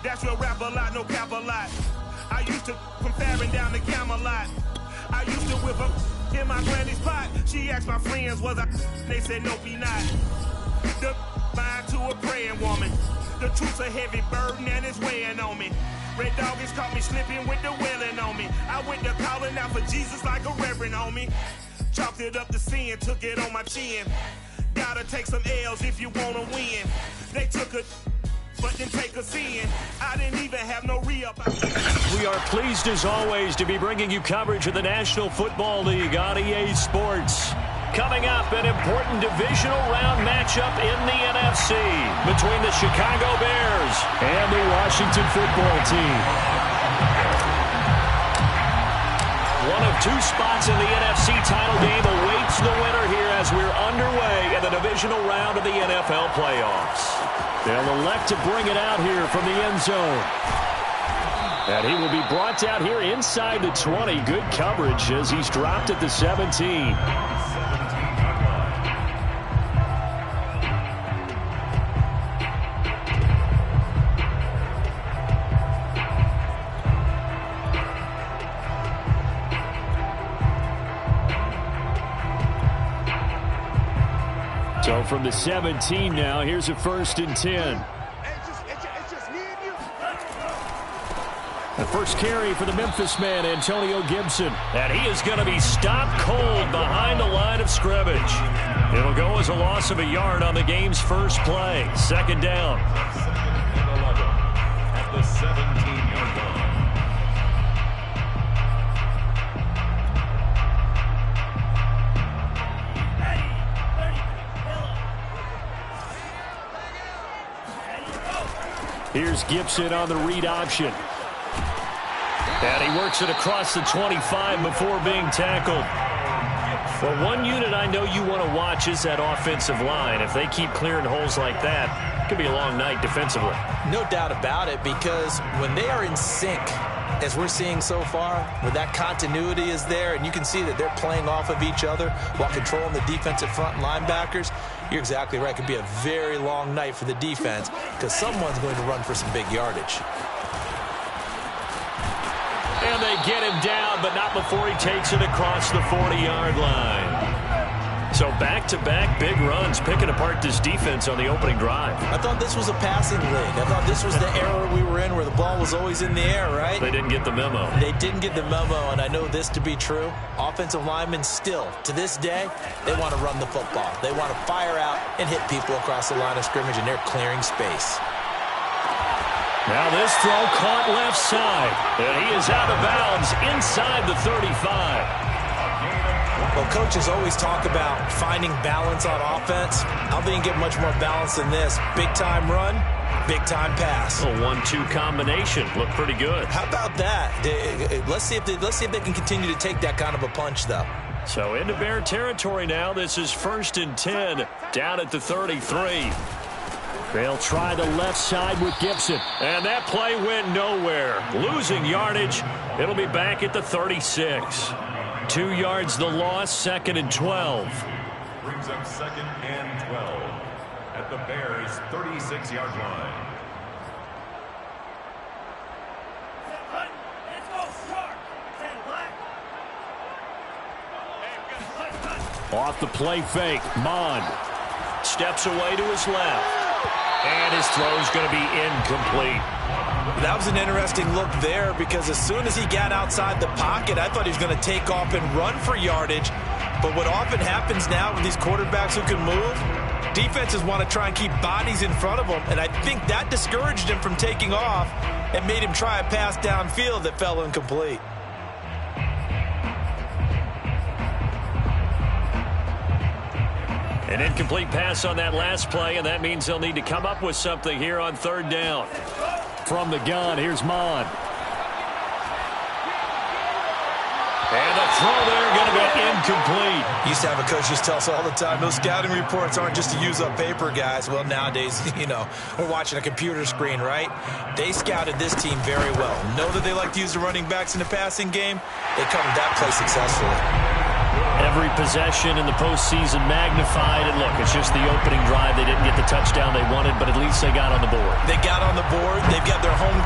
That's real rap a lot, no cap a lot. I used to from faring down the Camelot. I used to whip up in my granny's pot. She asked my friends, was I? They said, no, be not. The mind to a praying woman. The truth's a heavy burden and it's weighing on me. Red doggies caught me slipping with the wailing on me. I went to calling out for Jesus like a reverend on me. Chalked it up to sin, took it on my chin. Gotta take some L's if you wanna win. They took a but then take us in. I didn't even have no re-up. We are pleased as always to be bringing you coverage of the National Football League on EA Sports. Coming up, an important divisional round matchup in the NFC between the Chicago Bears and the Washington Football Team. One of two spots in the NFC title game awaits the winner here as we're underway in the divisional round of the NFL playoffs. They'll elect to bring it out here from the end zone. And he will be brought out here inside the 20. Good coverage as he's dropped at the 17. So from the 17 now, here's a 1st and 10. The first carry for the Memphis man, Antonio Gibson. And he is going to be stopped cold behind the line of scrimmage. It'll go as a loss of a yard on the game's first play. 2nd down. At the 17-yard line. Here's Gibson on the read option. And he works it across the 25 before being tackled. Well, one unit I know you want to watch is that offensive line. If they keep clearing holes like that, it could be a long night defensively. No doubt about it, because when they are in sync, as we're seeing so far, where that continuity is there, and you can see that they're playing off of each other while controlling the defensive front linebackers, you're exactly right. It could be a very long night for the defense because someone's going to run for some big yardage. And they get him down, but not before he takes it across the 40-yard line. So back-to-back big runs, picking apart this defense on the opening drive. I thought this was a passing league. I thought this was the era we were in where the ball was always in the air, right? They didn't get the memo. They didn't get the memo, and I know this to be true. Offensive linemen still, to this day, they want to run the football. They want to fire out and hit people across the line of scrimmage, and they're clearing space. Now this throw caught left side, and he is out of bounds inside the 35. Well, coaches always talk about finding balance on offense. I don't think you get much more balance than this. Big-time run, big-time pass. A 1-2 combination. Looked pretty good. How about that? Let's see if they can continue to take that kind of a punch, though. So into Bear territory now. This is 1st and 10, down at the 33. They'll try the left side with Gibson. And that play went nowhere. Losing yardage. It'll be back at the 36. 2 yards the loss, 2nd and 12. Brings up 2nd and 12 at the Bears' 36-yard line. Off the play fake, Mond steps away to his left. And his throw is going to be incomplete. That was an interesting look there because as soon as he got outside the pocket, I thought he was going to take off and run for yardage. But what often happens now with these quarterbacks who can move, defenses want to try and keep bodies in front of them. And I think that discouraged him from taking off and made him try a pass downfield that fell incomplete. An incomplete pass on that last play, and that means they'll need to come up with something here on 3rd down. From the gun, here's Mond. And the throw there going to be incomplete. Used to have a coach just tell us all the time, those scouting reports aren't just to use up paper, guys. Well, nowadays, we're watching a computer screen, right? They scouted this team very well. Know that they like to use the running backs in the passing game. They covered that play successfully. Every possession in the postseason magnified. And look, it's just the opening drive. They didn't get the touchdown they wanted, but at least they got on the board. They got on the board. They've got their home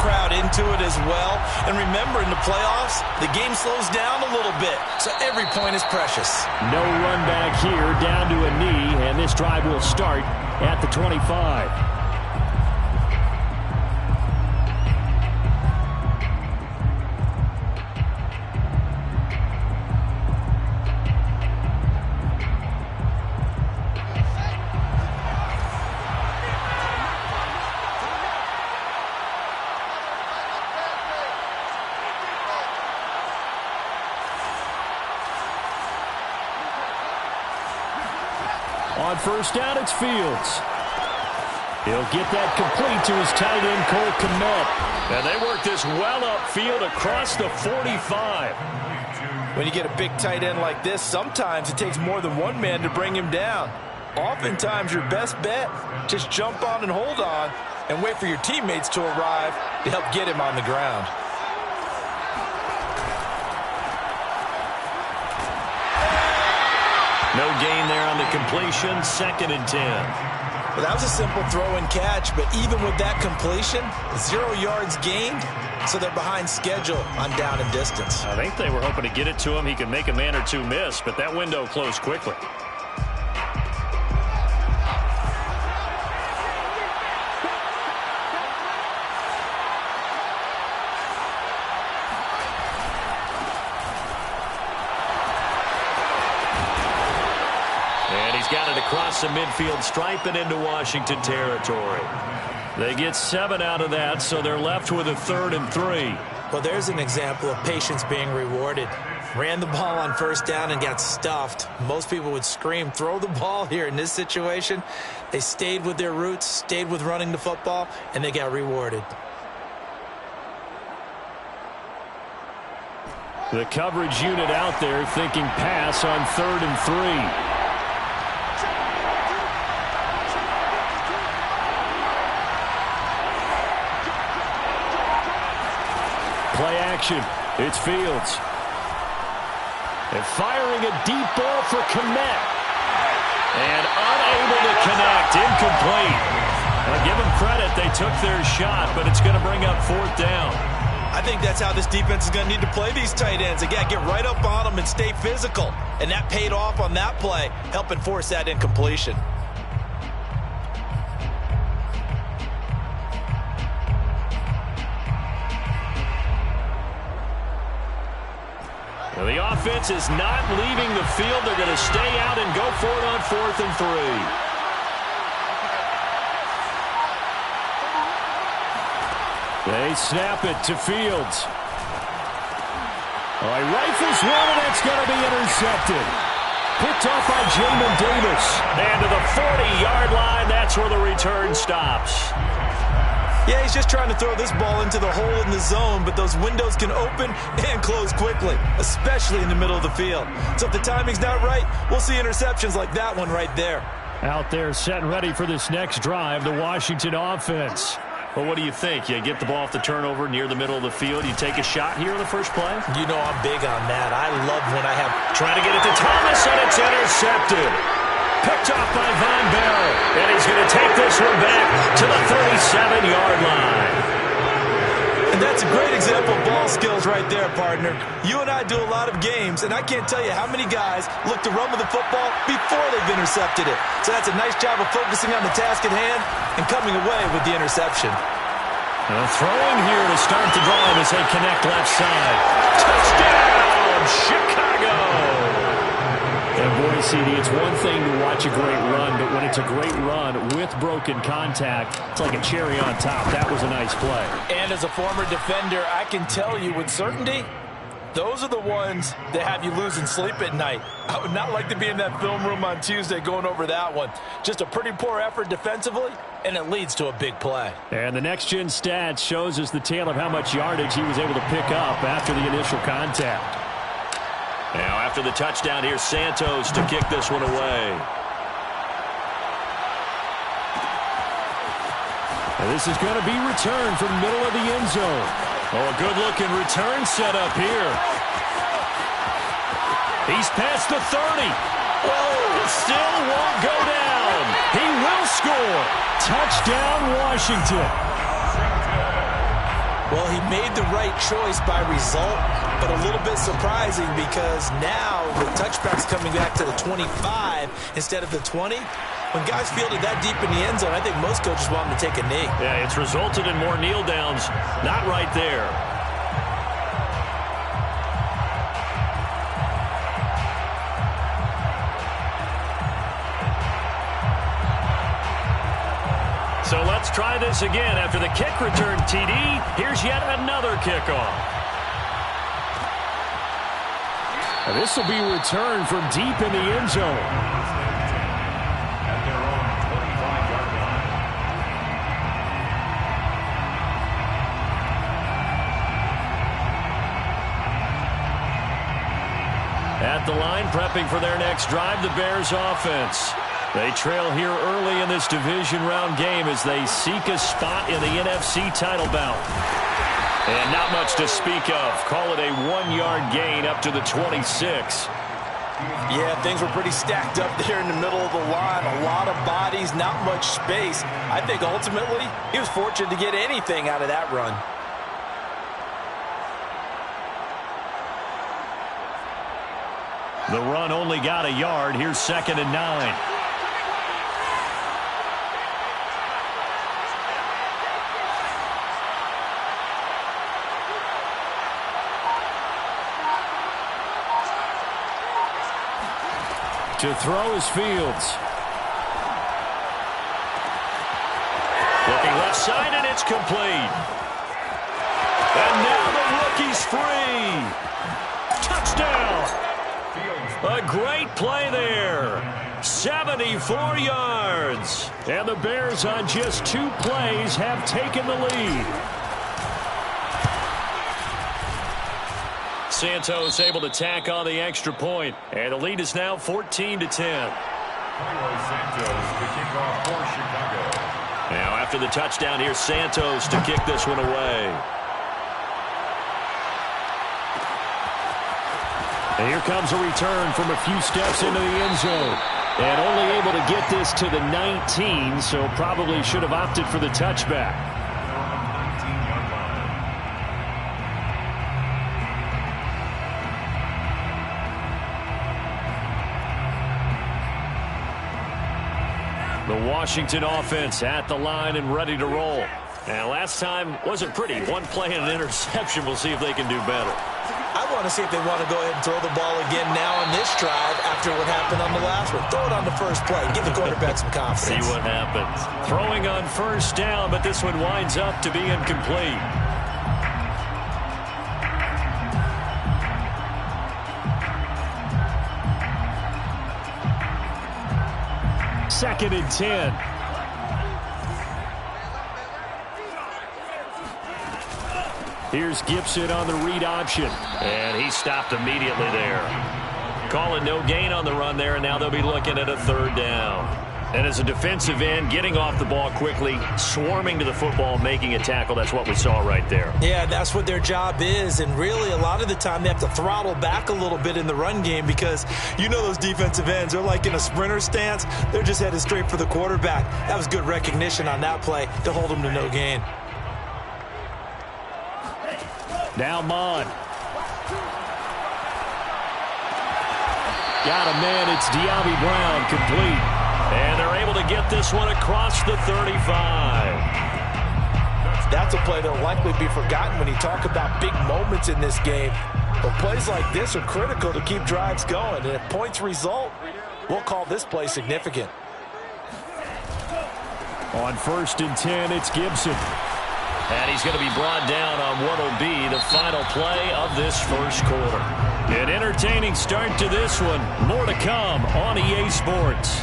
to it as well. And remember, in the playoffs, the game slows down a little bit, so every point is precious. No run back here, down to a knee, and this drive will start at the 25. On first down, it's Fields. He'll get that complete to his tight end, Cole Kmet. And they work this well upfield across the 45. When you get a big tight end like this, sometimes it takes more than one man to bring him down. Oftentimes, your best bet, just jump on and hold on and wait for your teammates to arrive to help get him on the ground. No gain there on the completion, 2nd and 10. Well, that was a simple throw and catch, but even with that completion, 0 yards gained, so they're behind schedule on down and distance. I think they were hoping to get it to him. He could make a man or two miss, but that window closed quickly. Got it across the midfield stripe and into Washington territory. They get 7 out of that, so they're left with a 3rd and 3. Well, there's an example of patience being rewarded. Ran the ball on first down and got stuffed. Most people would scream, throw the ball here. In this situation, they stayed with their roots, stayed with running the football, and they got rewarded. The coverage unit out there thinking pass on 3rd and 3. Play action. It's Fields. And firing a deep ball for Kmet. And unable to connect. Incomplete. I'll give them credit. They took their shot, but it's going to bring up 4th down. I think that's how this defense is going to need to play these tight ends. Again, get right up on them and stay physical. And that paid off on that play, helping force that incompletion. The offense is not leaving the field. They're going to stay out and go for it on 4th and 3. They snap it to Fields. He rifles one, and that's going to be intercepted. Picked off by Jamin Davis. And to the 40-yard line, that's where the return stops. Yeah, he's just trying to throw this ball into the hole in the zone, but those windows can open and close quickly, especially in the middle of the field. So if the timing's not right, we'll see interceptions like that one right there. Out there set and ready for this next drive, the Washington offense. Well, what do you think? You get the ball off the turnover near the middle of the field. You take a shot here in the first play? You know I'm big on that. I love when I have... Trying to get it to Thomas, and it's intercepted. Picked off by Von Bell, and he's going to take this one back to the 37-yard line. And that's a great example of ball skills right there, partner. You and I do a lot of games, and I can't tell you how many guys look to run with the football before they've intercepted it. So that's a nice job of focusing on the task at hand and coming away with the interception. Throwing here to start the drive as they connect left side. Touchdown, Chicago! And boy, CD, it's one thing to watch a great run, but when it's a great run with broken contact, it's like a cherry on top. That was a nice play. And as a former defender, I can tell you with certainty, those are the ones that have you losing sleep at night. I would not like to be in that film room on Tuesday going over that one. Just a pretty poor effort defensively, and it leads to a big play. And the next-gen stats shows us the tale of how much yardage he was able to pick up after the initial contact. Now, after the touchdown, here's Santos to kick this one away. And this is going to be returned from the middle of the end zone. Oh, a good-looking return set up here. He's past the 30. Oh, still won't go down. He will score. Touchdown, Washington. Well, he made the right choice by result, but a little bit surprising because now the touchback's coming back to the 25 instead of the 20. When guys field it that deep in the end zone, I think most coaches want them to take a knee. Yeah, it's resulted in more kneel downs. Not right there. So let's try this again. After the kick return TD, here's yet another kickoff. And this will be returned from deep in the end zone. At their own 25-yard line. At the line, prepping for their next drive, the Bears offense. They trail here early in this division round game as they seek a spot in the NFC title bout. And not much to speak of. Call it a 1-yard gain up to the 26. Yeah, things were pretty stacked up there in the middle of the line. A lot of bodies, not much space. I think ultimately he was fortunate to get anything out of that run. The run only got a yard. Here's 2nd and 9. To throw is Fields. Looking left side, and it's complete. And now the rookie's free. Touchdown. A great play there. 74 yards. And the Bears on just 2 plays have taken the lead. Santos able to tack on the extra point, and the lead is now 14-10. Santos to kick off for Chicago. Now after the touchdown, here's Santos to kick this one away. And here comes a return from a few steps into the end zone. And only able to get this to the 19, so probably should have opted for the touchback. The Washington offense at the line and ready to roll. And last time wasn't pretty. 1 play and an interception. We'll see if they can do better. I want to see if they want to go ahead and throw the ball again now on this drive after what happened on the last one. Throw it on the first play. Give the quarterback some confidence. See what happens. Throwing on 1st down, but this one winds up to be incomplete. Second and 10. Here's Gibson on the read option. And he stopped immediately there. Calling no gain on the run there, and now they'll be looking at a 3rd down. And as a defensive end, getting off the ball quickly, swarming to the football, making a tackle, that's what we saw right there. Yeah, that's what their job is, and really a lot of the time they have to throttle back a little bit in the run game because you know those defensive ends, they're like in a sprinter stance. They're just headed straight for the quarterback. That was good recognition on that play to hold them to no gain. Now Mon. Got a man, it's De'Ami Brown, complete. And they're able to get this one across the 35. That's a play that will likely be forgotten when you talk about big moments in this game. But plays like this are critical to keep drives going. And if points result, we'll call this play significant. On 1st and 10, it's Gibson. And he's going to be brought down on what will be the final play of this 1st quarter. An entertaining start to this one. More to come on EA Sports.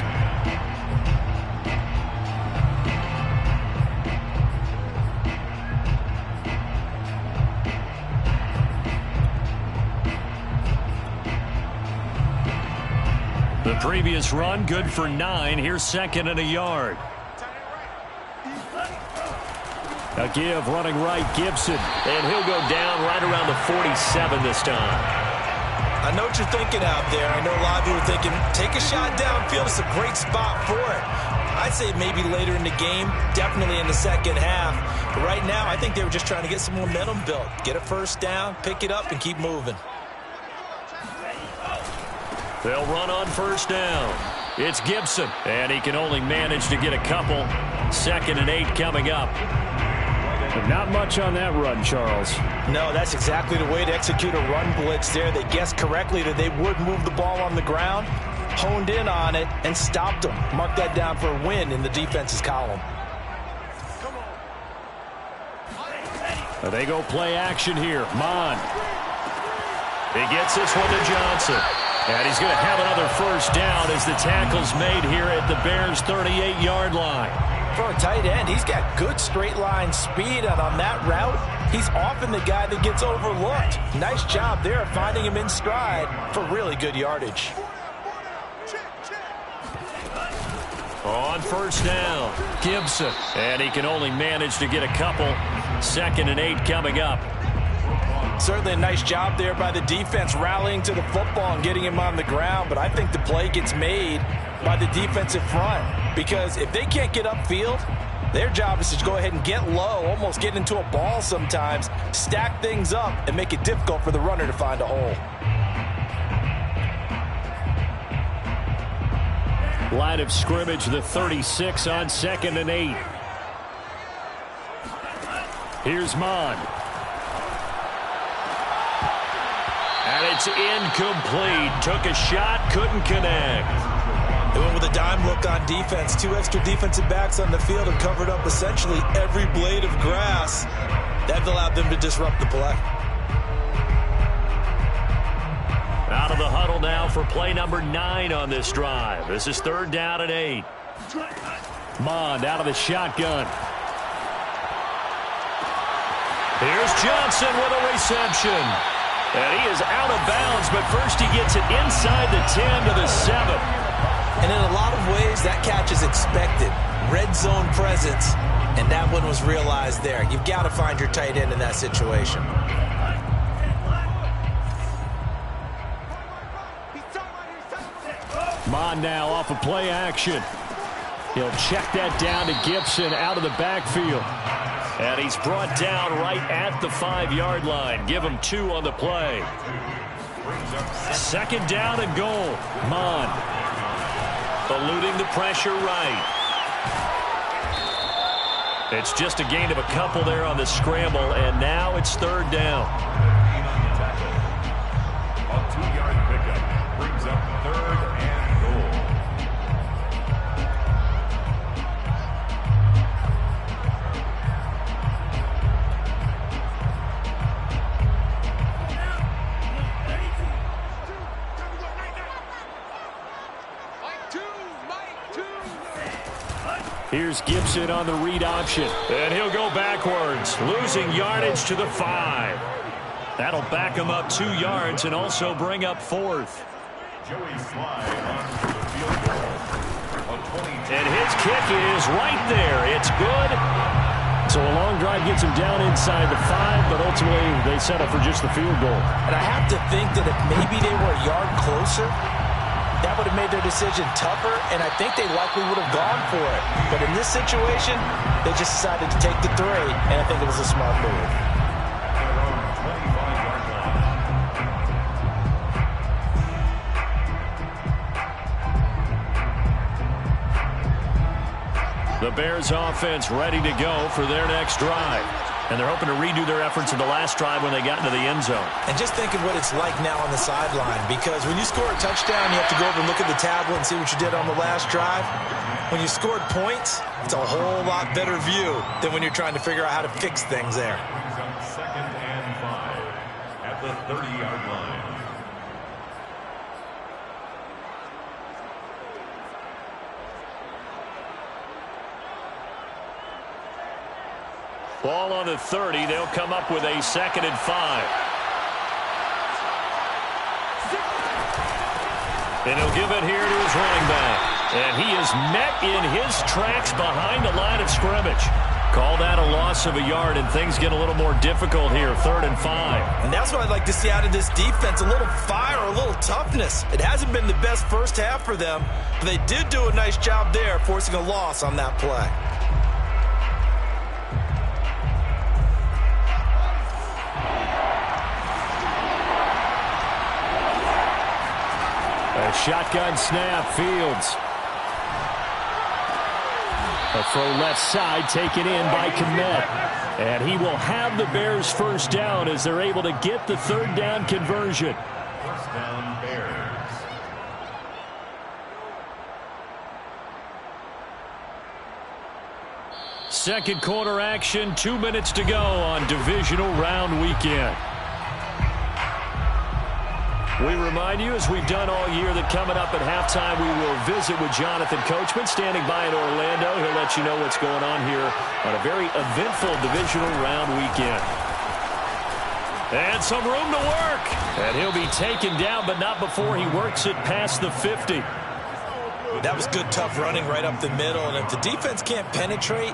The previous run, good for 9. Here's 2nd and a yard. A give, running right, Gibson. And he'll go down right around the 47 this time. I know what you're thinking out there. I know a lot of you are thinking, take a shot downfield. It's a great spot for it. I'd say maybe later in the game, definitely in the second half. But right now, I think they were just trying to get some momentum built. Get a first down, pick it up, and keep moving. They'll run on first down. It's Gibson, and he can only manage to get a couple. 2nd and 8 coming up. But not much on that run, Charles. No, that's exactly the way to execute a run blitz there. They guessed correctly that they would move the ball on the ground, honed in on it, and stopped them. Mark that down for a win in the defense's column. They go play action here. Mon. He gets this one to Johnson. And he's going to have another first down as the tackle's made here at the Bears' 38-yard line. For a tight end, he's got good straight line speed, and on that route, he's often the guy that gets overlooked. Nice job there of finding him in stride for really good yardage. On first down, Gibson. And he can only manage to get a couple. 2nd and 8 coming up. Certainly a nice job there by the defense rallying to the football and getting him on the ground, but I think the play gets made by the defensive front because if they can't get upfield, their job is to go ahead and get low, almost get into a ball sometimes, stack things up, and make it difficult for the runner to find a hole. Line of scrimmage, the 36 on 2nd and 8. Here's Mon. And it's incomplete. Took a shot, couldn't connect. They went with a dime look on defense. 2 extra defensive backs on the field and covered up essentially every blade of grass. That allowed them to disrupt the play. Out of the huddle now for play number 9 on this drive. This is 3rd down and 8. Mond out of the shotgun. Here's Johnson with a reception. And he is out of bounds, but first he gets it inside the 10 to the 7. And in a lot of ways, that catch is expected. Red zone presence, and that one was realized there. You've got to find your tight end in that situation. Mon now off of play action. He'll check that down to Gibson out of the backfield. And he's brought down right at the 5-yard line. Give him 2 on the play. 2nd down and goal. Mon eluding the pressure right. It's just a gain of a couple there on the scramble, and now it's 3rd down. A 2-yard pickup brings up 3rd and goal. Here's Gibson on the read option. And he'll go backwards, losing yardage to the 5. That'll back him up 2 yards and also bring up 4th. Joey Slye on the field goal. And his kick is right there. It's good. So a long drive gets him down inside the 5, but ultimately they settle for just the field goal. And I have to think that if maybe they were a yard closer, that would have made their decision tougher, and I think they likely would have gone for it. But in this situation, they just decided to take the 3, and I think it was a smart move. The Bears offense ready to go for their next drive. And they're hoping to redo their efforts in the last drive when they got into the end zone. And just think of what it's like now on the sideline, because when you score a touchdown, you have to go over and look at the tablet and see what you did on the last drive. When you scored points, it's a whole lot better view than when you're trying to figure out how to fix things there. 2nd and 5 at the 30-yard line. Ball on the 30. They'll come up with a 2nd and 5. And he'll give it here to his running back. And he is met in his tracks behind the line of scrimmage. Call that a loss of a yard, and things get a little more difficult here, 3rd and 5. And that's what I'd like to see out of this defense, a little fire, a little toughness. It hasn't been the best first half for them, but they did do a nice job there, forcing a loss on that play. A shotgun snap, Fields. A throw left side taken in by Kmet. And he will have the Bears first down as they're able to get the 3rd down conversion. First down, Bears. Second quarter action, 2 minutes to go on Divisional Round Weekend. We remind you, as we've done all year, that coming up at halftime, we will visit with Jonathan Coachman, standing by in Orlando. He'll let you know what's going on here on a very eventful Divisional Round weekend. And some room to work. And he'll be taken down, but not before he works it past the 50. That was good, tough running right up the middle. And if the defense can't penetrate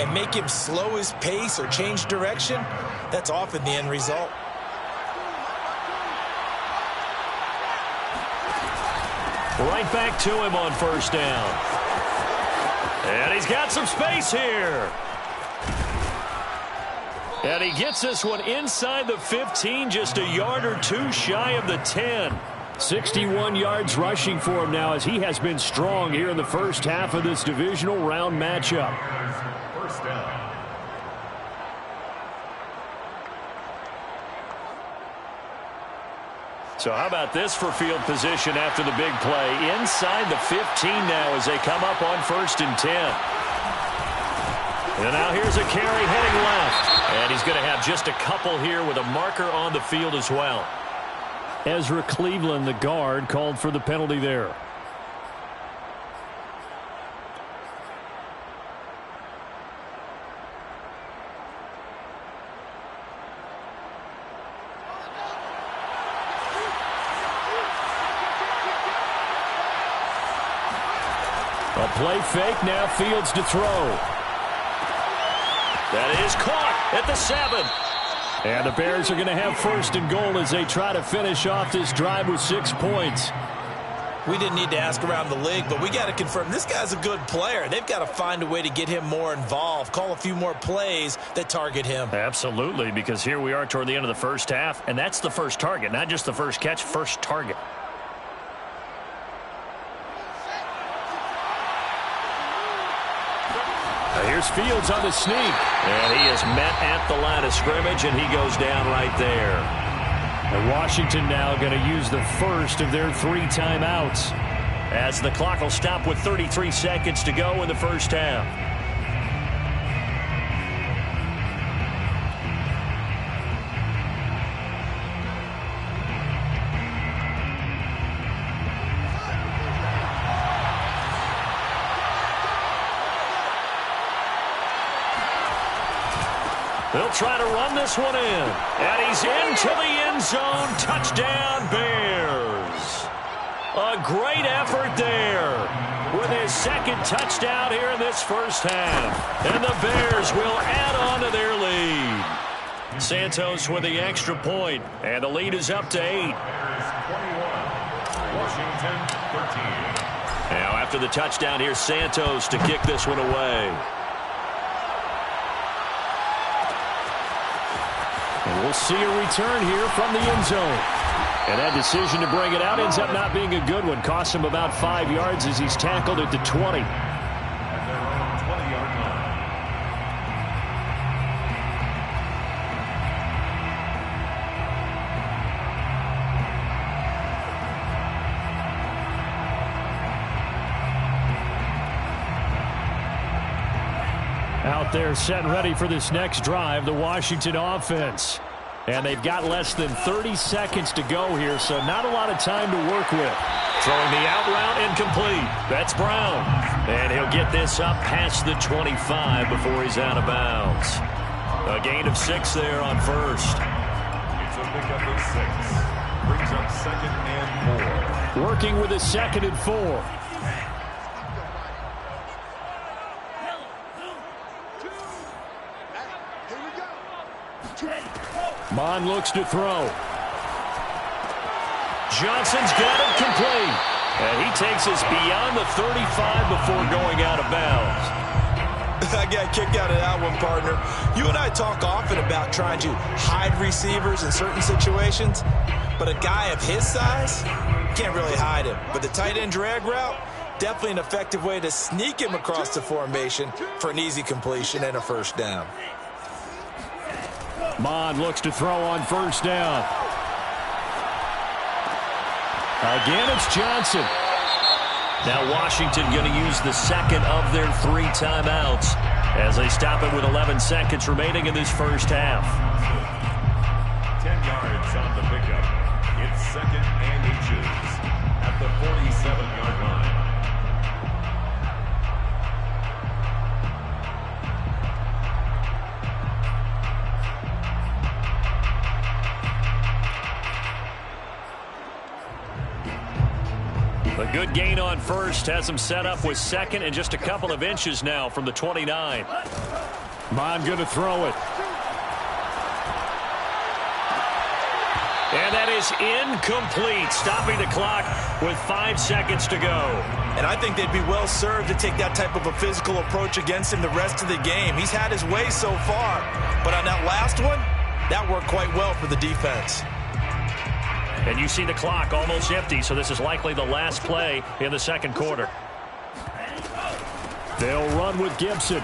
and make him slow his pace or change direction, that's often the end result. Right back to him on first down. And he's got some space here. And he gets this one inside the 15, just a yard or two shy of the 10. 61 yards rushing for him now, as he has been strong here in the first half of this Divisional Round matchup. First down. So how about this for field position after the big play? Inside the 15 now as they come up on 1st and 10. And now here's a carry heading left. And he's going to have just a couple here with a marker on the field as well. Ezra Cleveland, the guard, called for the penalty there. A play fake, now Fields to throw. That is caught at the 7. And the Bears are going to have 1st and goal as they try to finish off this drive with 6 points. We didn't need to ask around the league, but we got to confirm this guy's a good player. They've got to find a way to get him more involved, call a few more plays that target him. Absolutely, because here we are toward the end of the first half, and that's the first target, not just the first catch, first target. Here's Fields on the sneak. And he is met at the line of scrimmage, and he goes down right there. And Washington now going to use the first of their 3 timeouts, as the clock will stop with 33 seconds to go in the first half. They'll try to run this one in. And he's into the end zone. Touchdown, Bears. A great effort there with his 2nd touchdown here in this first half. And the Bears will add on to their lead. Santos with the extra point. And the lead is up to 8. Bears 21, Washington 13. Now after the touchdown, here's Santos to kick this one away. And we'll see a return here from the end zone. And that decision to bring it out ends up not being a good one. Costs him about 5 yards as he's tackled at the 20. At their own 20-yard line. Out there set and ready for this next drive, the Washington offense. And they've got less than 30 seconds to go here, so not a lot of time to work with. Throwing the out route incomplete. That's Brown. And he'll get this up past the 25 before he's out of bounds. A gain of 6 there on first. It's a pickup of 6. Brings up 2nd and 4. Working with a 2nd and 4. Mon looks to throw. Johnson's got it complete. And he takes us beyond the 35 before going out of bounds. I got kicked out of that one, partner. You and I talk often about trying to hide receivers in certain situations, but a guy of his size can't really hide him. But the tight end drag route, definitely an effective way to sneak him across the formation for an easy completion and a first down. Mon looks to throw on first down. Again, it's Johnson. Now Washington going to use the second of their 3 timeouts as they stop it with 11 seconds remaining in this first half. 10 yards on the pickup. It's 2nd and inches at the 47-yard line. A good gain on first has him set up with second and just a couple of inches now from the 29. Mon going to throw it. And that is incomplete, stopping the clock with 5 seconds to go. And I think they'd be well served to take that type of a physical approach against him the rest of the game. He's had his way so far, but on that last one, that worked quite well for the defense. And you see the clock almost empty, so this is likely the last play in the second quarter. They'll run with Gibson.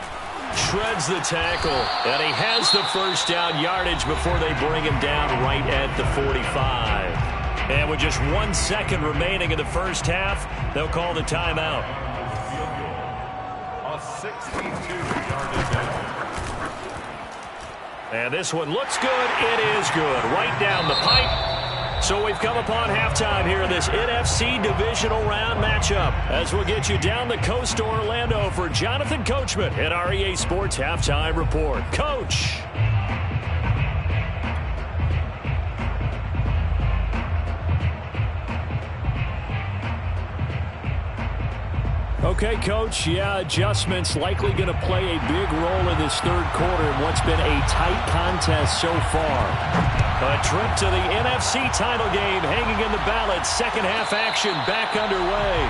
Shreds the tackle, and he has the first down yardage before they bring him down right at the 45. And with just 1 second remaining in the first half, they'll call the timeout. A 62-yard advantage. And this one looks good. It is good. Right down the pipe. So we've come upon halftime here in this NFC Divisional Round matchup as we'll get you down the coast to Orlando for Jonathan Coachman at our EA Sports Halftime Report. Coach. Okay, Coach, yeah, adjustments likely going to play a big role in this third quarter in what's been a tight contest so far. A trip to the NFC title game hanging in the balance. Second half action back underway.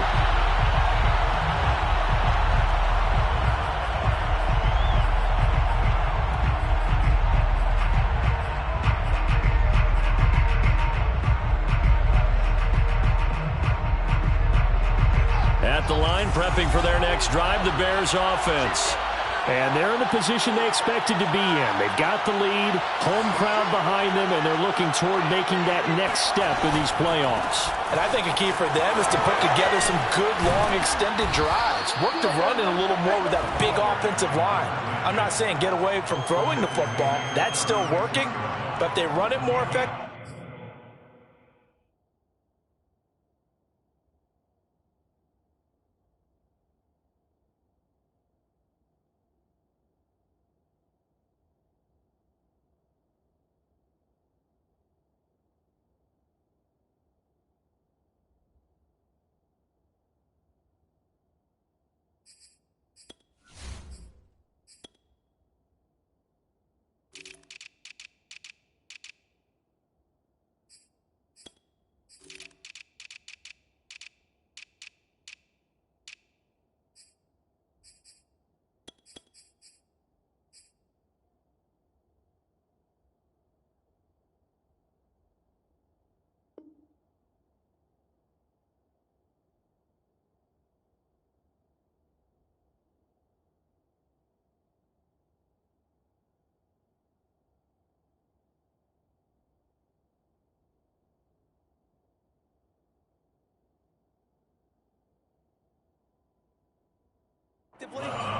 At the line, prepping for their next drive, the Bears offense. And they're in the position they expected to be in. They've got the lead, home crowd behind them, and they're looking toward making that next step in these playoffs. And I think a key for them is to put together some good, long, extended drives. Work the run in a little more with that big offensive line. I'm not saying get away from throwing the football. That's still working, but if they run it more effectively.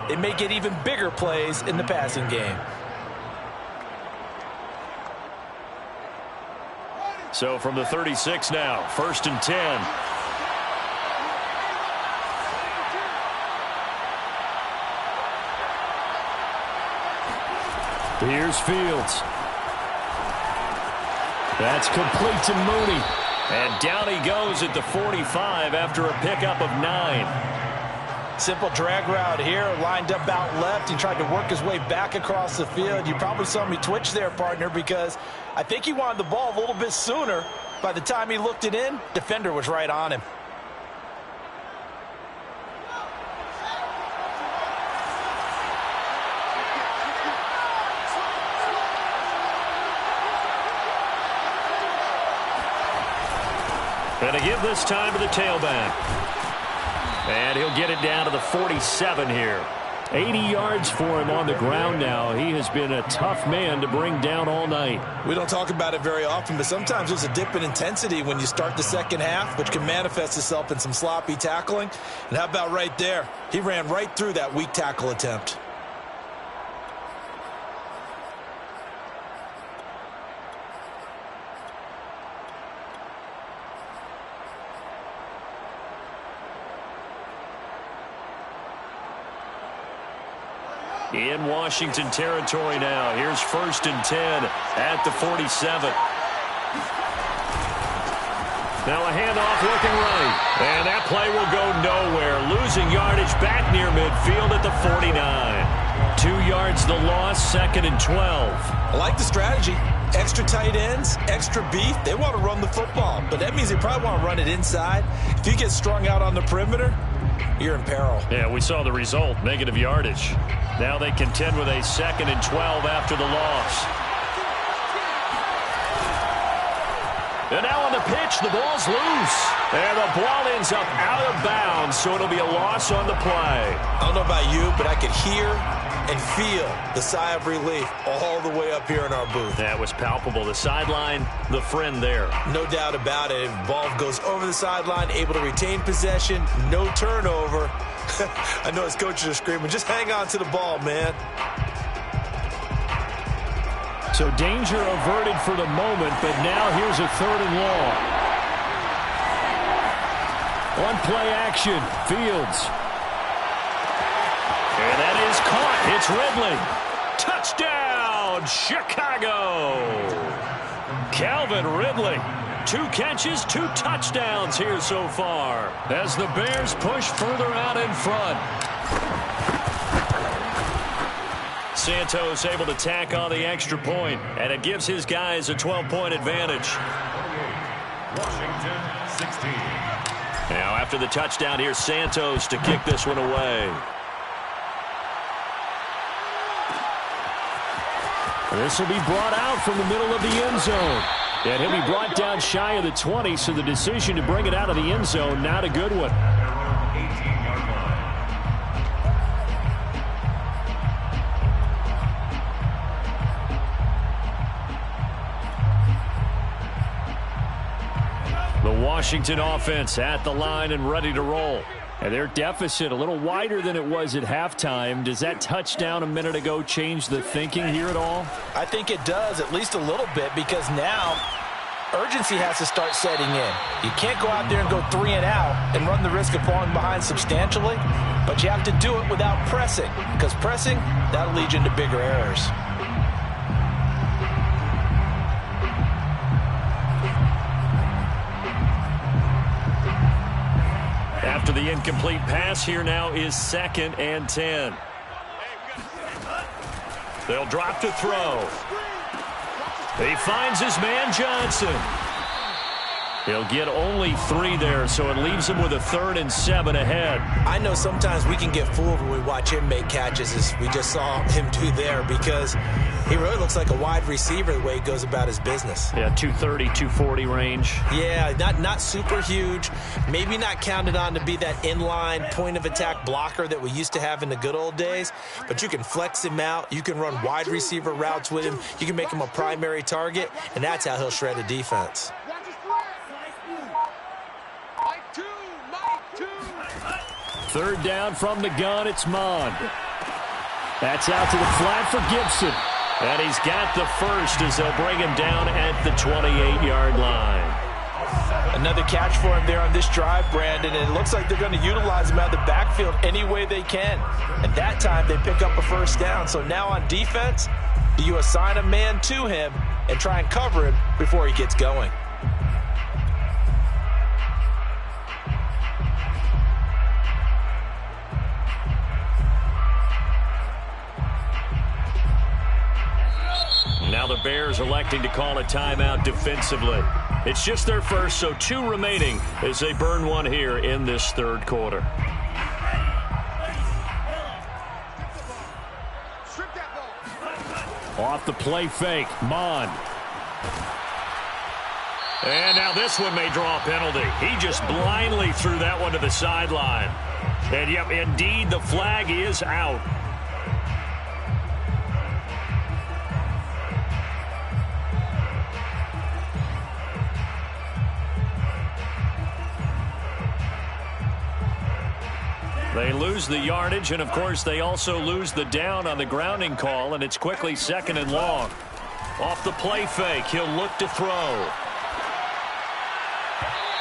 It may get even bigger plays in the passing game. So from the 36 now, 1st and 10. Here's Fields. That's complete to Mooney. And down he goes at the 45 after a pickup of 9. Simple drag route here, lined up out left. He tried to work his way back across the field. You probably saw me twitch there, partner, because I think he wanted the ball a little bit sooner. By the time he looked it in, defender was right on him. And to give this time to the tailback. And he'll get it down to the 47 here. 80 yards for him on the ground now. He has been a tough man to bring down all night. We don't talk about it very often, but sometimes there's a dip in intensity when you start the second half, which can manifest itself in some sloppy tackling. And how about right there? He ran right through that weak tackle attempt. In Washington territory now. Here's 1st and 10 at the 47. Now a handoff looking right. And that play will go nowhere. Losing yardage back near midfield at the 49. 2 yards the loss, 2nd and 12. I like the strategy. Extra tight ends, extra beef. They want to run the football, but that means they probably want to run it inside. If you get strung out on the perimeter, you're in peril. Yeah, we saw the result, negative yardage. Now they contend with a 2nd and 12 after the loss. And now on the pitch, the ball's loose. And the ball ends up out of bounds, so it'll be a loss on the play. I don't know about you, but I could hear and feel the sigh of relief all the way up here in our booth. That was palpable. The sideline, the friend there. No doubt about it. Ball goes over the sideline, able to retain possession, no turnover. I know his coaches are screaming, just hang on to the ball, man. So danger averted for the moment, but now here's a 3rd and long. On play action, Fields. And that is caught. It's Ridley. Touchdown, Chicago. Calvin Ridley. 2 catches, 2 touchdowns here so far as the Bears push further out in front. Santos able to tack on the extra point, and it gives his guys a 12-point advantage. Washington 16. Now after the touchdown, here's Santos to kick this one away. This will be brought out from the middle of the end zone. And he'll be brought down shy of the 20, so the decision to bring it out of the end zone, not a good one. 18-yard line. The Washington offense at the line and ready to roll. And their deficit a little wider than it was at halftime. Does that touchdown a minute ago change the thinking here at all? I think it does, at least a little bit, because now urgency has to start setting in. You can't go out there and go 3 and out and run the risk of falling behind substantially, but you have to do it without pressing, because pressing, that'll lead you into bigger errors. After the incomplete pass, here now is 2nd and 10. They'll drop to throw. He finds his man Johnson. He'll get only 3 there, so it leaves him with a 3rd and 7 ahead. I know sometimes we can get fooled when we watch him make catches, as we just saw him do there, because he really looks like a wide receiver the way he goes about his business. Yeah, 230, 240 range. Yeah, not super huge. Maybe not counted on to be that inline point-of-attack blocker that we used to have in the good old days, but you can flex him out. You can run wide receiver routes with him. You can make him a primary target, and that's how he'll shred a defense. 3rd down from the gun, it's Mond. That's out to the flat for Gibson. And he's got the first as they'll bring him down at the 28-yard line. Another catch for him there on this drive, Brandon, and it looks like they're going to utilize him out of the backfield any way they can. And that time they pick up a 1st down. So now on defense, do you assign a man to him and try and cover him before he gets going? Bears electing to call a timeout defensively. It's just their first, so 2 remaining as they burn one here in this third quarter. Off the play fake, Mon. And now this one may draw a penalty. He just blindly threw that one to the sideline. And, yep, indeed, the flag is out. They lose the yardage, and, of course, they also lose the down on the grounding call, and it's quickly 2nd and long. Off the play fake, he'll look to throw.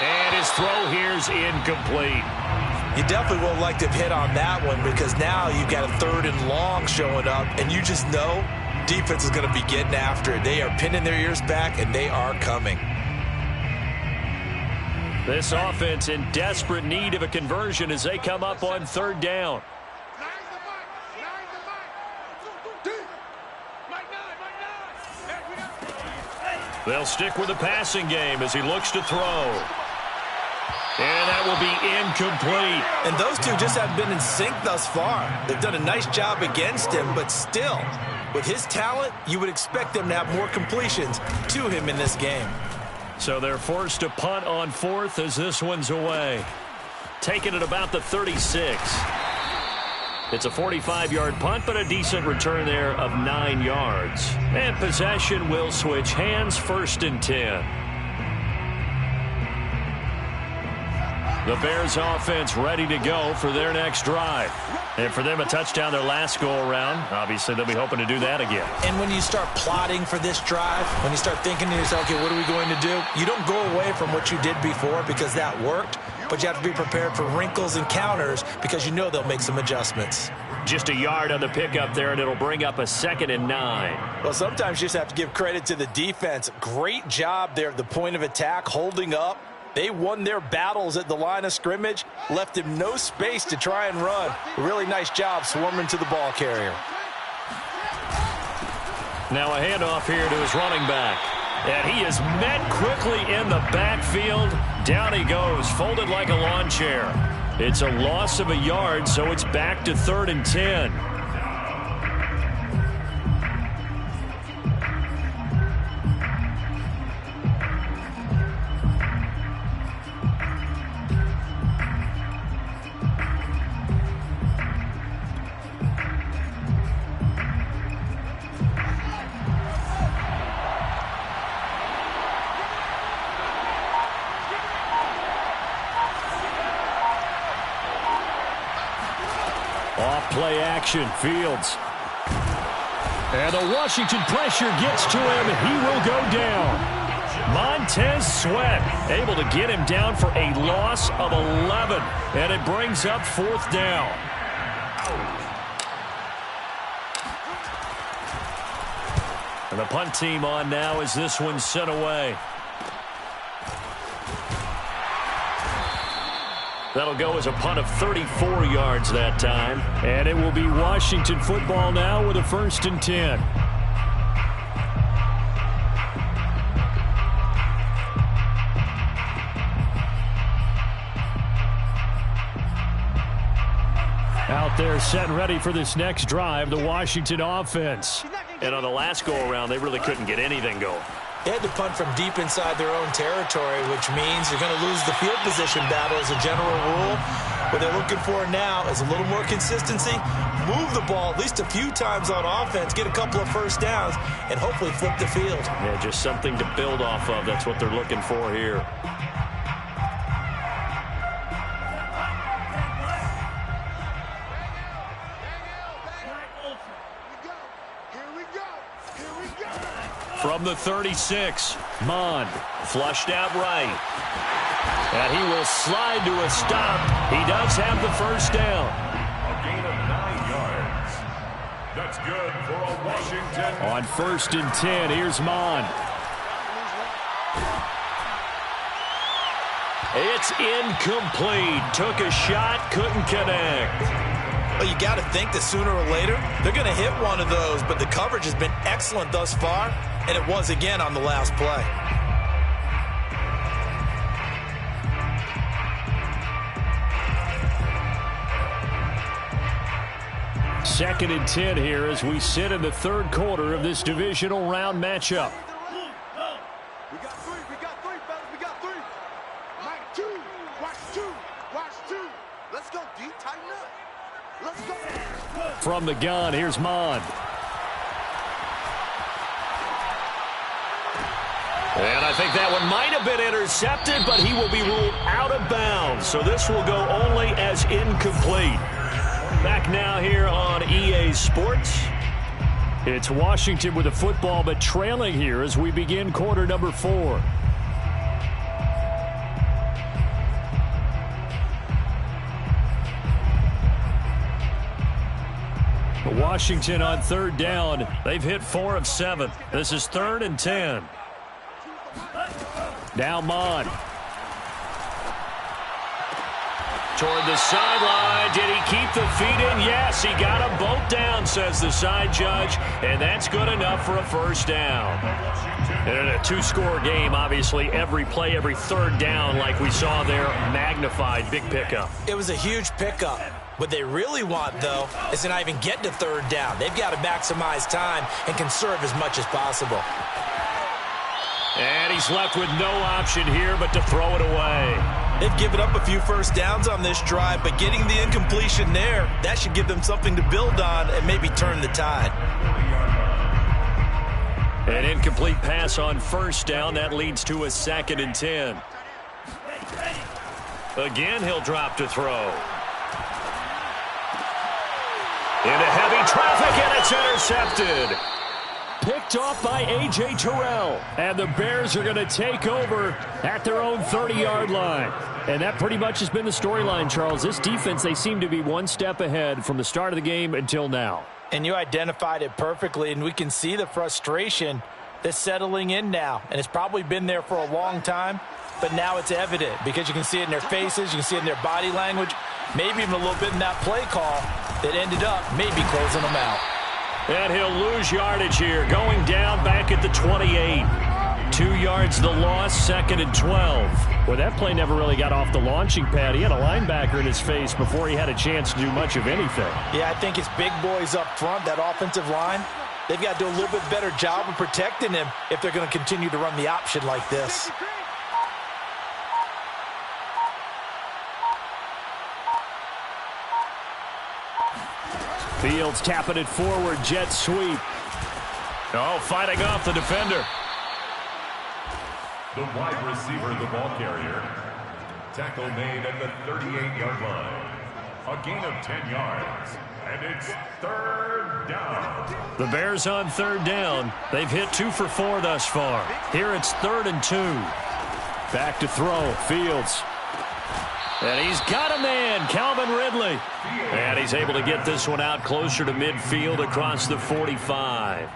And his throw here's incomplete. You definitely would like to have hit on that one because now you've got a 3rd and long showing up, and you just know defense is going to be getting after it. They are pinning their ears back, and they are coming. This offense in desperate need of a conversion as they come up on 3rd down. They'll stick with the passing game as he looks to throw. And that will be incomplete. And those two just haven't been in sync thus far. They've done a nice job against him, but still, with his talent, you would expect them to have more completions to him in this game. So they're forced to punt on 4th as this one's away. Taken at about the 36. It's a 45-yard punt, but a decent return there of 9 yards. And possession will switch hands, 1st and 10. The Bears offense ready to go for their next drive. And for them, a touchdown their last go-around. Obviously, they'll be hoping to do that again. And when you start plotting for this drive, when you start thinking to yourself, okay, what are we going to do? You don't go away from what you did before because that worked, but you have to be prepared for wrinkles and counters because you know they'll make some adjustments. Just a yard on the pickup there, and it'll bring up a 2nd and 9. Well, sometimes you just have to give credit to the defense. Great job there at the point of attack, holding up. They won their battles at the line of scrimmage, left him no space to try and run. A really nice job swarming to the ball carrier. Now a handoff here to his running back. And he is met quickly in the backfield. Down he goes, folded like a lawn chair. It's a loss of a yard, so it's back to 3rd and 10. Play action, Fields. And the Washington pressure gets to him. He will go down. Montez Sweat able to get him down for a loss of 11. And it brings up 4th down. And the punt team on now as this one's sent away. That'll go as a punt of 34 yards that time. And it will be Washington football now with a 1st and 10. Out there set and ready for this next drive, the Washington offense. And on the last go-around, they really couldn't get anything going. They had to punt from deep inside their own territory, which means you're going to lose the field position battle as a general rule. What they're looking for now is a little more consistency, move the ball at least a few times on offense, get a couple of 1st downs, and hopefully flip the field. Yeah, just something to build off of. That's what they're looking for here. From the 36, Mon flushed out right. And he will slide to a stop. He does have the 1st down. A gain of 9 yards. That's good for a Washington. On 1st and 10, here's Mon. It's incomplete. Took a shot, couldn't connect. Well, you got to think that sooner or later they're going to hit one of those, but the coverage has been excellent thus far. and it was again on the last play. Second and 10 here as we sit in the third quarter of this divisional round matchup. We got three, fellas, we got three. Mike, two, watch two. Let's go, D, tighten up. Let's go. From the gun, here's Mond. And I think that one might have been intercepted, but he will be ruled out of bounds. So this will go only as incomplete. Back now here on EA Sports. It's Washington with the football, but trailing here as we begin quarter number 4. Washington on third down. They've hit 4 of 7. This is 3rd and 10. Now Mond. Toward the sideline. Did he keep the feet in? Yes, he got them both down, says the side judge, and that's good enough for a first down. And in a 2-score game, obviously, every play, every third down, like we saw there, magnified, big pickup. It was a huge pickup. What they really want, though, is to not even get to third down. They've got to maximize time and conserve as much as possible. And he's left with no option here but to throw it away. They've given up a few first downs on this drive, but getting the incompletion there, that should give them something to build on and maybe turn the tide. An incomplete pass on first down. That leads to a 2nd and 10. Again, he'll drop to throw. Into heavy traffic, and it's intercepted. Picked off by A.J. Terrell. And the Bears are going to take over at their own 30-yard line. And that pretty much has been the storyline, Charles. This defense, they seem to be one step ahead from the start of the game until now. And you identified it perfectly, and we can see the frustration that's settling in now. And it's probably been there for a long time, but now it's evident because you can see it in their faces, you can see it in their body language, maybe even a little bit in that play call that ended up maybe closing them out. And he'll lose yardage here, going down back at the 28. 2 yards the loss, 2nd and 12. Well, that play never really got off the launching pad. He had a linebacker in his face before he had a chance to do much of anything. Yeah, I think it's big boys up front, that offensive line. They've got to do a little bit better job of protecting him if they're going to continue to run the option like this. Fields tapping it forward, jet sweep. Oh, fighting off the defender. The wide receiver, the ball carrier. Tackle made at the 38-yard line. A gain of 10 yards. And it's 3rd down. The Bears on 3rd down. They've hit 2 for 4 thus far. Here it's 3rd and 2. Back to throw, Fields. And he's got a man, Calvin Ridley. And he's able to get this one out closer to midfield across the 45.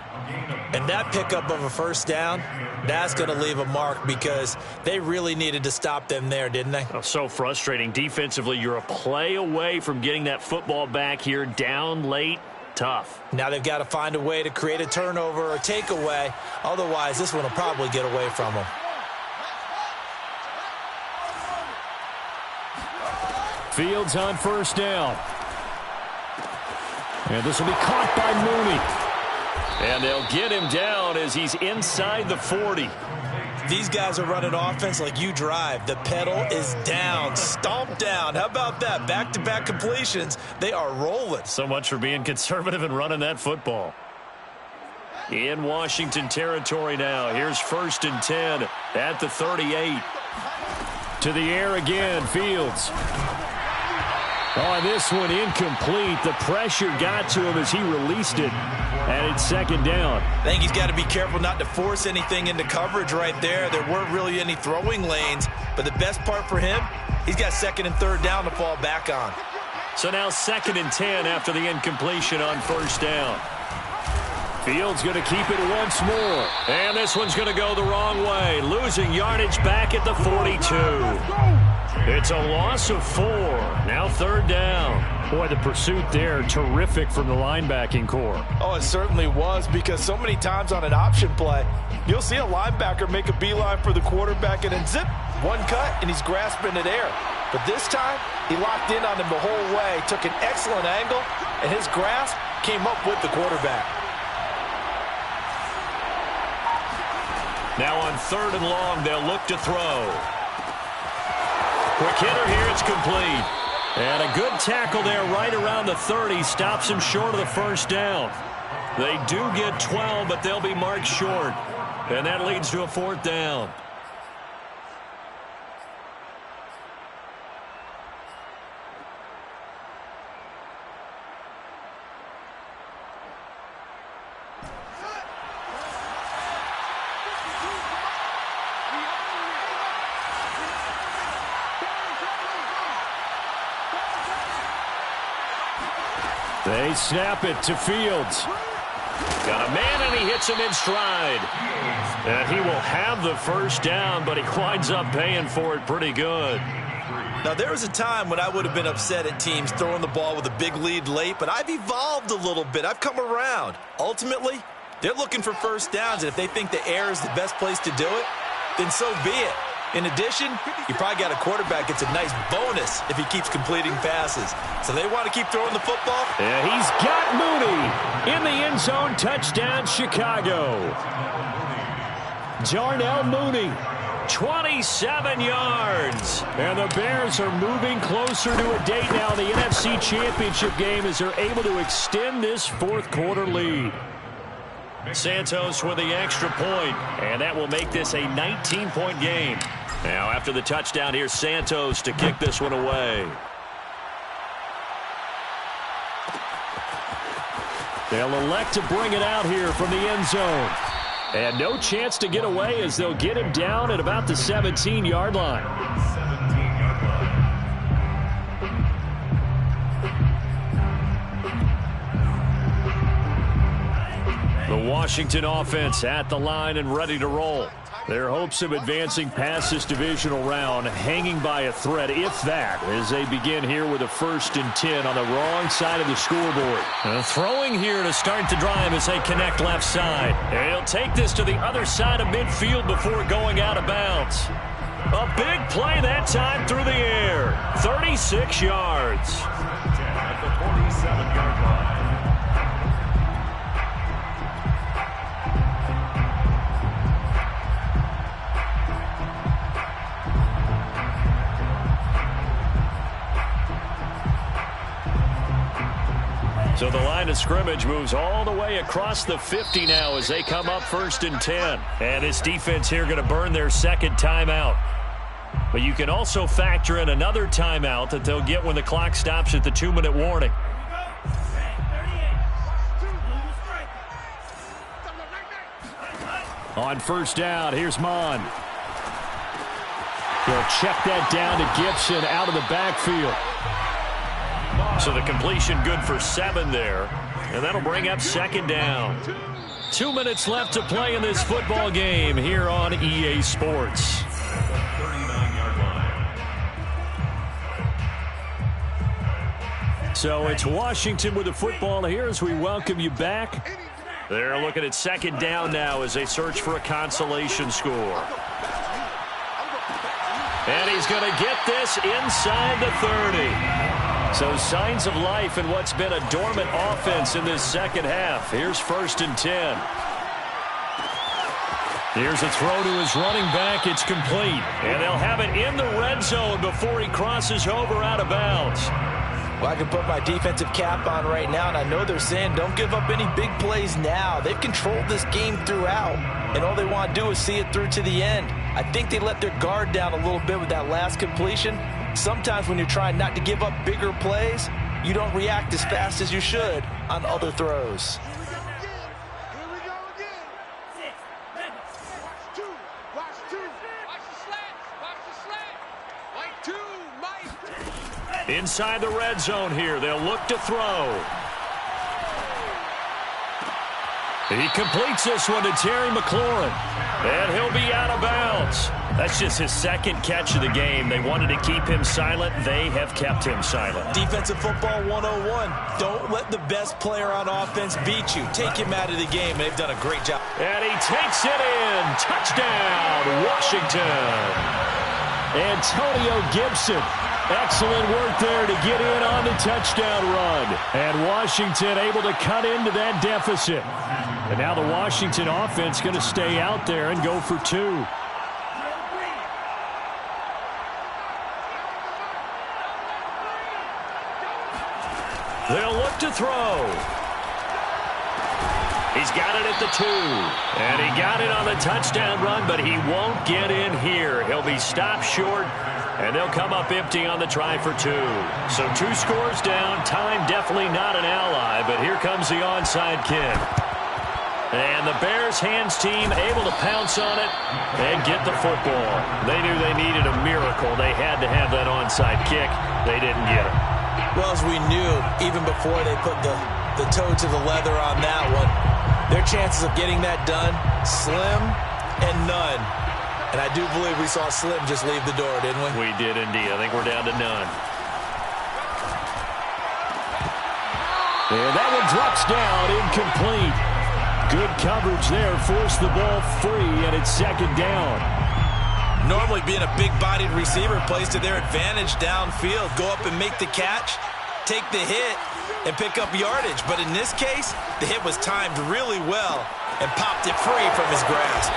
And that pickup of a first down, that's going to leave a mark because they really needed to stop them there, didn't they? Oh, so frustrating. Defensively, you're a play away from getting that football back here down late. Tough. Now they've got to find a way to create a turnover or takeaway. Otherwise, this one will probably get away from them. Fields on first down. And this will be caught by Mooney. And they'll get him down as he's inside the 40. These guys are running offense like you drive. The pedal is down, stomped down. How about that? Back-to-back completions. They are rolling. So much for being conservative and running that football. In Washington territory now. Here's 1st and 10 at the 38. To the air again, Fields. On this one, incomplete. The pressure got to him as he released it. And it's 2nd down. I think he's got to be careful not to force anything into coverage right there. There weren't really any throwing lanes. But the best part for him, he's got 2nd and 3rd down to fall back on. So now 2nd and 10 after the incompletion on first down. Fields going to keep it once more. And this one's going to go the wrong way. Losing yardage back at the 42. It's a loss of 4. Now 3rd down. Boy, the pursuit there, terrific from the linebacking core. Oh, it certainly was, because so many times on an option play, you'll see a linebacker make a beeline for the quarterback and then zip, one cut, and he's grasping it air. But this time, he locked in on him the whole way, took an excellent angle, and his grasp came up with the quarterback. Now on 3rd and long, they'll look to throw. Quick hitter here, it's complete. And a good tackle there right around the 30 stops him short of the 1st down. They do get 12, but they'll be marked short. And that leads to a 4th down. They snap it to Fields. Got a man, and he hits him in stride. And he will have the 1st down, but he winds up paying for it pretty good. Now, there was a time when I would have been upset at teams throwing the ball with a big lead late, but I've evolved a little bit. I've come around. Ultimately, they're looking for 1st downs, and if they think the air is the best place to do it, then so be it. In addition, you probably got a quarterback that's a nice bonus if he keeps completing passes. So they want to keep throwing the football. And he's got Mooney in the end zone. Touchdown, Chicago. Darnell Mooney, 27 yards. And the Bears are moving closer to a date now in the NFC Championship game as they're able to extend this 4th quarter lead. Santos with the extra point, and that will make this a 19-point game. Now, after the touchdown, here's Santos to kick this one away. They'll elect to bring it out here from the end zone. And no chance to get away as they'll get him down at about the 17-yard line. The Washington offense at the line and ready to roll. Their hopes of advancing past this divisional round hanging by a thread, if that, as they begin here with a 1st and 10 on the wrong side of the scoreboard. Throwing here to start the drive as they connect left side. And he'll take this to the other side of midfield before going out of bounds. A big play that time through the air. 36 yards. At the 47-yard line. So the line of scrimmage moves all the way across the 50 now as they come up 1st and 10. And this defense here going to burn their 2nd timeout. But you can also factor in another timeout that they'll get when the clock stops at the 2-minute warning. On 1st down, here's Mon. He'll check that down to Gibson out of the backfield. So the completion good for 7 there. And that'll bring up 2nd down. 2 minutes left to play in this football game here on EA Sports. 39-yard line. So it's Washington with the football here as we welcome you back. They're looking at 2nd down now as they search for a consolation score. And he's going to get this inside the 30. So signs of life in what's been a dormant offense in this 2nd half. Here's 1st and 10. Here's a throw to his running back. It's complete. And they'll have it in the red zone before he crosses over out of bounds. Well, I can put my defensive cap on right now, and I know they're saying don't give up any big plays now. They've controlled this game throughout, and all they want to do is see it through to the end. I think they let their guard down a little bit with that last completion. Sometimes when you're trying not to give up bigger plays, you don't react as fast as you should on other throws. Inside the red zone here, they'll look to throw. He completes this one to Terry McLaurin, and he'll be out of bounds. That's just his second catch of the game. They wanted to keep him silent. They have kept him silent. Defensive football 101. Don't let the best player on offense beat you. Take him out of the game. They've done a great job. And he takes it in. Touchdown, Washington. Antonio Gibson. Excellent work there to get in on the touchdown run. And Washington able to cut into that deficit. And now the Washington offense going to stay out there and go for two. They'll look to throw. He's got it at the 2. And he got it on the touchdown run, but he won't get in here. He'll be stopped short, and they'll come up empty on the try for 2. So 2 scores down. Time definitely not an ally, but here comes the onside kick. And the Bears hands team able to pounce on it and get the football. They knew they needed a miracle. They had to have that onside kick. They didn't get it. Well, as we knew, even before they put the toe to the leather on that one, their chances of getting that done, slim and none. And I do believe we saw Slim just leave the door, didn't we? We did indeed. I think we're down to none. And that one drops down, incomplete. Good coverage there, forced the ball free, and it's second down. Normally being a big-bodied receiver plays to their advantage downfield. Go up and make the catch, take the hit, and pick up yardage. But in this case, the hit was timed really well and popped it free from his grasp.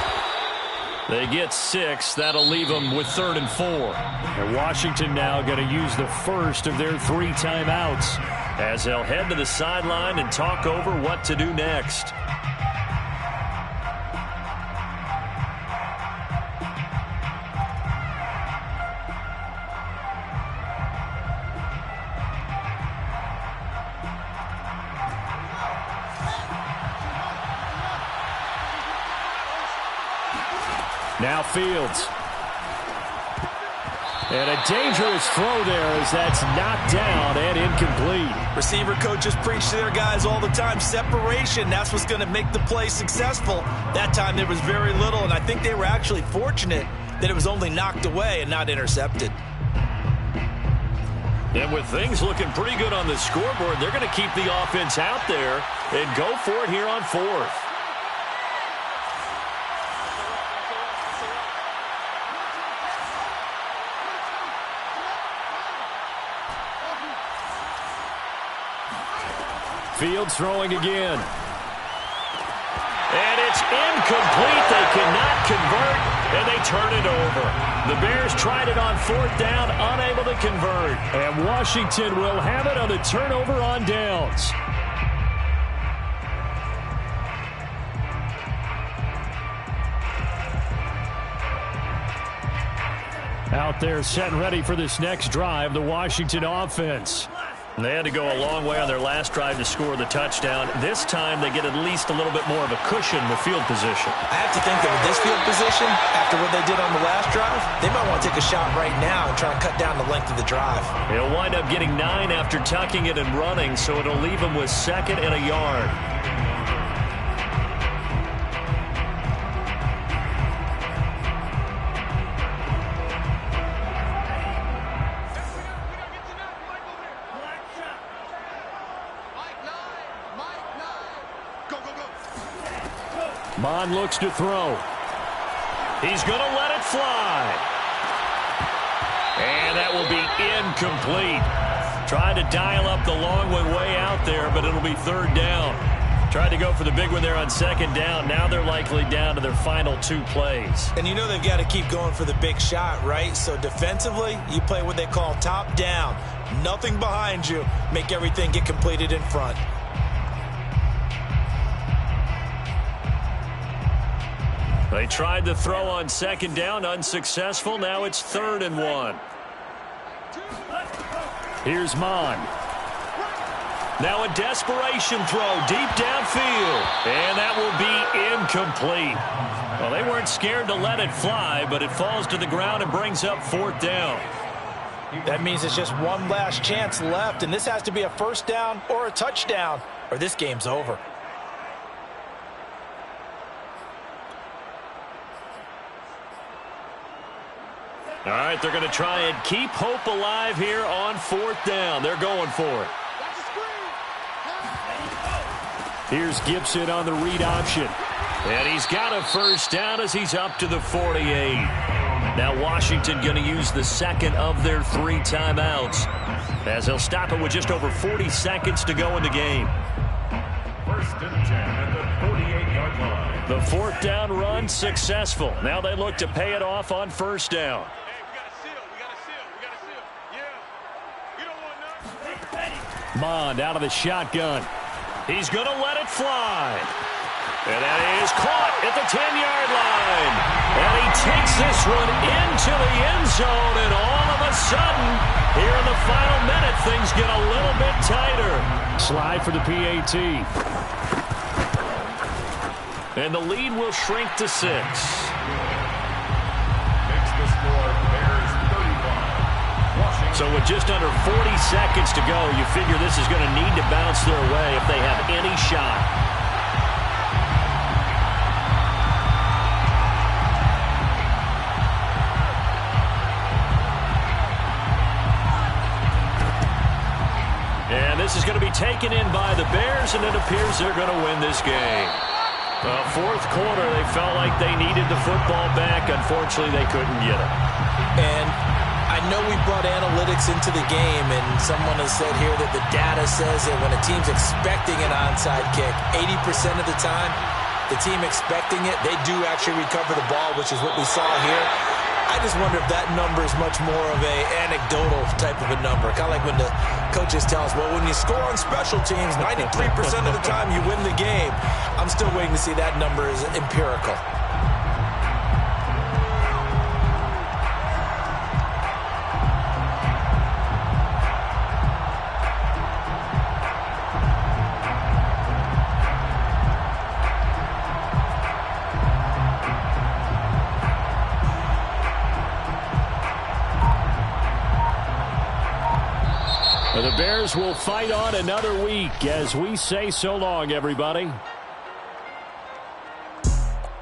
They get 6. That'll leave them with 3rd and 4. And Washington now going to use the first of their 3 timeouts as they'll head to the sideline and talk over what to do next. Now Fields. And a dangerous throw there as that's knocked down and incomplete. Receiver coaches preach to their guys all the time. Separation, that's what's going to make the play successful. That time there was very little, and I think they were actually fortunate that it was only knocked away and not intercepted. And with things looking pretty good on the scoreboard, they're going to keep the offense out there and go for it here on 4th. Fields throwing again. And it's incomplete. They cannot convert, and they turn it over. The Bears tried it on 4th down, unable to convert. And Washington will have it on the turnover on downs. Out there set and ready for this next drive, the Washington offense. They had to go a long way on their last drive to score the touchdown. This time they get at least a little bit more of a cushion with field position. I have to think that with this field position, after what they did on the last drive, they might want to take a shot right now and try to cut down the length of the drive. He'll wind up getting 9 after tucking it and running, so it'll leave him with 2nd and a yard. Mon looks to throw. He's going to let it fly. And that will be incomplete. Trying to dial up the long one way out there, but it'll be 3rd down. Tried to go for the big one there on 2nd down. Now they're likely down to their final 2 plays. And you know they've got to keep going for the big shot, right? So defensively, you play what they call top down. Nothing behind you. Make everything get completed in front. They tried to throw on 2nd down, unsuccessful. Now it's 3rd and 1. Here's Mon. Now a desperation throw deep downfield. And that will be incomplete. Well, they weren't scared to let it fly, but it falls to the ground and brings up 4th down. That means it's just one last chance left, and this has to be a 1st down or a touchdown, or this game's over. All right, they're going to try and keep hope alive here on 4th down. They're going for it. Here's Gibson on the read option. And he's got a 1st down as he's up to the 48. Now Washington going to use the second of their 3 timeouts as they'll stop it with just over 40 seconds to go in the game. 1st and 10 at the 48-yard line. The 4th down run successful. Now they look to pay it off on 1st down. Mond out of the shotgun. He's going to let it fly. And that is caught at the 10-yard line. And he takes this one into the end zone. And all of a sudden, here in the final minute, things get a little bit tighter. Slide for the PAT. And the lead will shrink to 6. Makes the score Bears 35. Washington. So with just under 40 seconds to go, you figure this is going to need to bounce their way if they have any shot. And this is going to be taken in by the Bears, and it appears they're going to win this game. 4th quarter, they felt like they needed the football back. Unfortunately, they couldn't get it. And I know we brought analytics into the game, and someone has said here that the data says that when a team's expecting an onside kick, 80% of the time, the team expecting it, they do actually recover the ball, which is what we saw here. I just wonder if that number is much more of a anecdotal type of a number. Kind of like when the coaches tell us, well, when you score on special teams, 93% of the time you win the game. I'm still waiting to see that number is empirical. The Bears will fight on another week as we say so long, everybody.